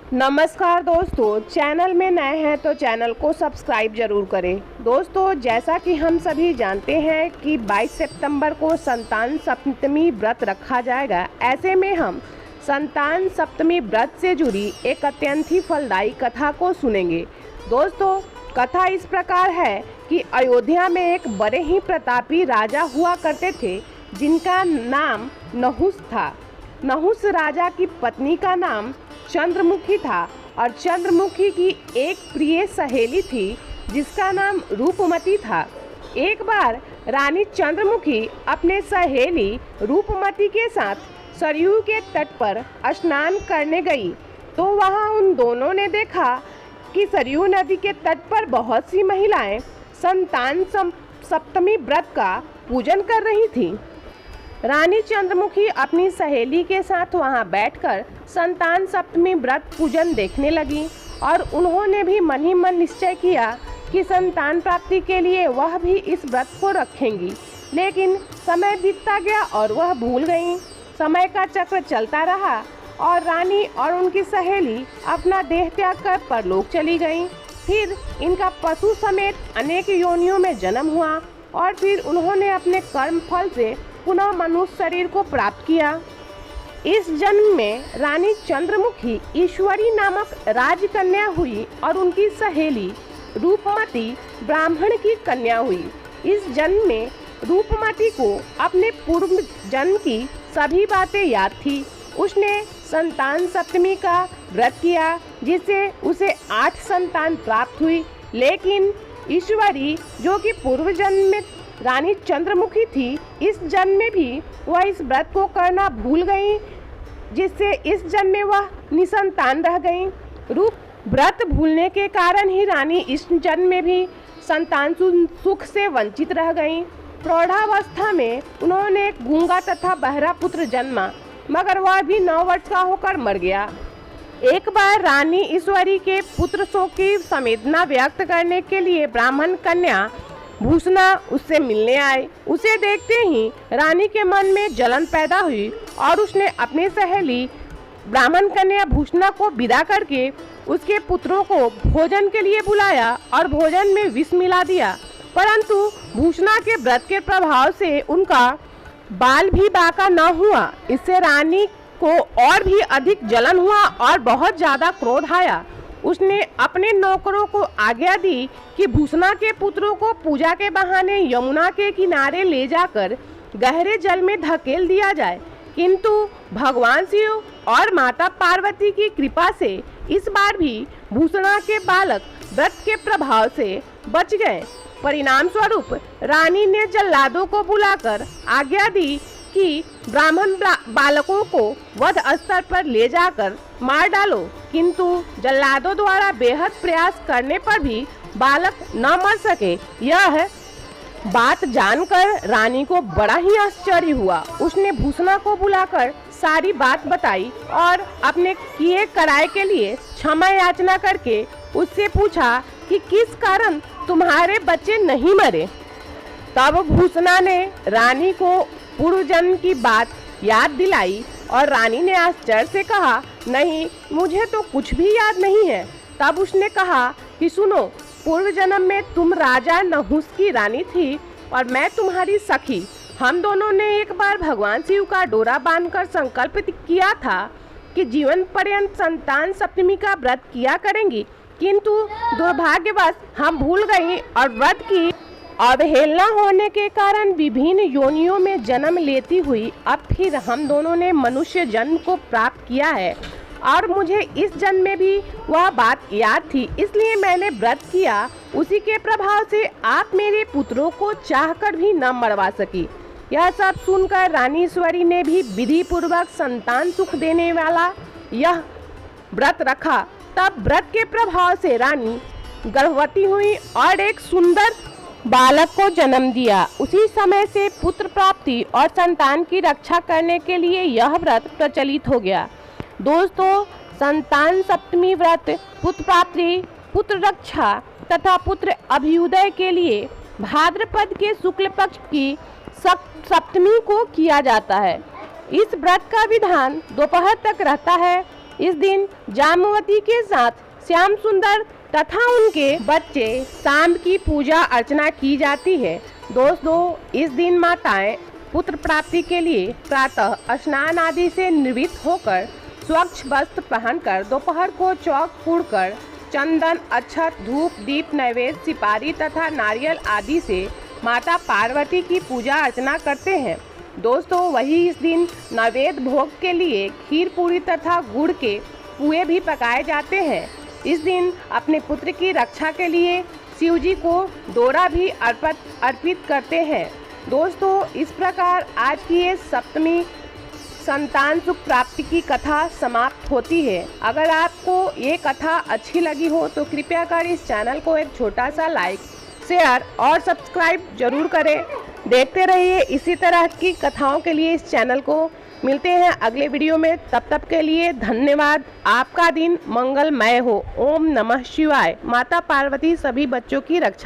नमस्कार दोस्तों, चैनल में नए हैं तो चैनल को सब्सक्राइब जरूर करें। दोस्तों, जैसा कि हम सभी जानते हैं कि 22 सितंबर को संतान सप्तमी व्रत रखा जाएगा। ऐसे में हम संतान सप्तमी व्रत से जुड़ी एक अत्यंत ही फलदायी कथा को सुनेंगे। दोस्तों, कथा इस प्रकार है कि अयोध्या में एक बड़े ही प्रतापी राजा हुआ करते थे जिनका नाम नहुस था। नहुस राजा की पत्नी का नाम चंद्रमुखी था और चंद्रमुखी की एक प्रिय सहेली थी जिसका नाम रूपमती था। एक बार रानी चंद्रमुखी अपने सहेली रूपमती के साथ सरयू के तट पर स्नान करने गई तो वहां उन दोनों ने देखा कि सरयू नदी के तट पर बहुत सी महिलाएं संतान सप्तमी व्रत का पूजन कर रही थीं। रानी चंद्रमुखी अपनी सहेली के साथ वहां बैठकर संतान सप्तमी व्रत पूजन देखने लगी और उन्होंने भी मन ही मन निश्चय किया कि संतान प्राप्ति के लिए वह भी इस व्रत को रखेंगी। लेकिन समय बीतता गया और वह भूल गईं। समय का चक्र चलता रहा और रानी और उनकी सहेली अपना देह त्याग कर परलोक चली गईं। फिर इनका पशु समेत अनेक योनियों में जन्म हुआ और फिर उन्होंने अपने कर्म फल से पुनः मनुष्य शरीर को प्राप्त किया। इस जन्म में रानी चंद्रमुखी ईश्वरी नामक राजकन्या हुई और उनकी सहेली रूपमती ब्राह्मण की कन्या हुई। इस जन्म में रूपमती को अपने पूर्व जन्म की सभी बातें याद थी। उसने संतान सप्तमी का व्रत किया जिससे उसे 8 संतान प्राप्त हुई। लेकिन ईश्वरी जो कि पूर्व जन्म में रानी चंद्रमुखी थी, इस जन्म में भी वह इस व्रत को करना भूल गई जिससे इस जन्म में वह निसंतान रह गई। व्रत भूलने के कारण ही रानी इस जन्म में भी संतान सुख से वंचित रह गई। प्रौढ़ावस्था में उन्होंने एक गूंगा तथा बहरा पुत्र जन्मा मगर वह भी 9 वर्ष का होकर मर गया। एक बार रानी ईश्वरी के पुत्र शोक की संवेदना व्यक्त करने के लिए ब्राह्मण कन्या भूषणा उससे मिलने आए। उसे देखते ही रानी के मन में जलन पैदा हुई और उसने अपनी सहेली ब्राह्मण कन्या भूषणा को विदा करके उसके पुत्रों को भोजन के लिए बुलाया और भोजन में विष मिला दिया। परंतु भूषणा के व्रत के प्रभाव से उनका बाल भी बाका न हुआ। इससे रानी को और भी अधिक जलन हुआ और बहुत ज्यादा क्रोध आया। उसने अपने नौकरों को आज्ञा दी कि भूषणा के पुत्रों को पूजा के बहाने यमुना के किनारे ले जाकर गहरे जल में धकेल दिया जाए। किंतु भगवान शिव और माता पार्वती की कृपा से इस बार भी भूषणा के बालक व्रत के प्रभाव से बच गए। परिणाम स्वरूप रानी ने जल्लादों को बुलाकर आज्ञा दी कि ब्राह्मण बालकों को वध स्तर पर ले जाकर मार डालो। किंतु जल्लादों द्वारा बेहद प्रयास करने पर भी बालक न मर सके। यह बात जानकर रानी को बड़ा ही आश्चर्य हुआ। उसने भूषणा को बुलाकर सारी बात बताई और अपने किए कराए के लिए क्षमा याचना करके उससे पूछा कि किस कारण तुम्हारे बच्चे नहीं मरे। तब भूषणा ने रानी को पूर्व जन्म की बात याद दिलाई और रानी ने आश्चर्य से कहा, नहीं, मुझे तो कुछ भी याद नहीं है। तब उसने कहा कि सुनो, पूर्व जन्म में तुम राजा नहुस की रानी थी और मैं तुम्हारी सखी। हम दोनों ने एक बार भगवान शिव का डोरा बांधकर संकल्प किया था कि जीवन पर्यंत संतान सप्तमी का व्रत किया करेंगी, किंतु दुर्भाग्यवश हम भूल गई और व्रत की अवहेलना होने के कारण विभिन्न योनियों में जन्म लेती हुई अब फिर हम दोनों ने मनुष्य जन्म को प्राप्त किया है और मुझे इस जन्म में भी वह बात याद थी, इसलिए मैंने व्रत किया। उसी के प्रभाव से आप मेरे पुत्रों को चाहकर भी न मरवा सकी। यह सब सुनकर रानी ईश्वरी ने भी विधि पूर्वक संतान सुख देने वाला यह व्रत रखा। तब व्रत के प्रभाव से रानी गर्भवती हुई और एक सुंदर बालक को जन्म दिया। उसी समय से पुत्र प्राप्ति और संतान की रक्षा करने के लिए यह व्रत प्रचलित हो गया। दोस्तों, संतान सप्तमी व्रत पुत्र प्राप्ति, पुत्र रक्षा तथा पुत्र अभ्युदय के लिए भाद्रपद के शुक्ल पक्ष की सप्तमी को किया जाता है। इस व्रत का विधान दोपहर तक रहता है इस दिन जाम्बवती के साथ श्याम सुंदर तथा उनके बच्चे सांब की पूजा अर्चना की जाती है। दोस्तों, इस दिन माताएं पुत्र प्राप्ति के लिए प्रातः स्नान आदि से निवृत्त होकर स्वच्छ वस्त्र पहनकर दोपहर को चौक पूड़कर चंदन, अक्षत, धूप, दीप, नैवेद्य, सुपारी तथा नारियल आदि से माता पार्वती की पूजा अर्चना करते हैं। दोस्तों, वही इस दिन नैवेद्य भोग के लिए खीर पूरी तथा गुड़ के पुए भी पकाए जाते हैं। इस दिन अपने पुत्र की रक्षा के लिए शिव जी को डोरा भी अर्पित करते हैं। दोस्तों, इस प्रकार आज की ये सप्तमी संतान सुख प्राप्ति की कथा समाप्त होती है। अगर आपको ये कथा अच्छी लगी हो तो कृपया कर इस चैनल को एक छोटा सा लाइक, शेयर और सब्सक्राइब जरूर करें। देखते रहिए इसी तरह की कथाओं के लिए इस चैनल को। मिलते हैं अगले वीडियो में, तब के लिए धन्यवाद। आपका दिन मंगलमय हो। ओम नमः शिवाय। माता पार्वती सभी बच्चों की रक्षा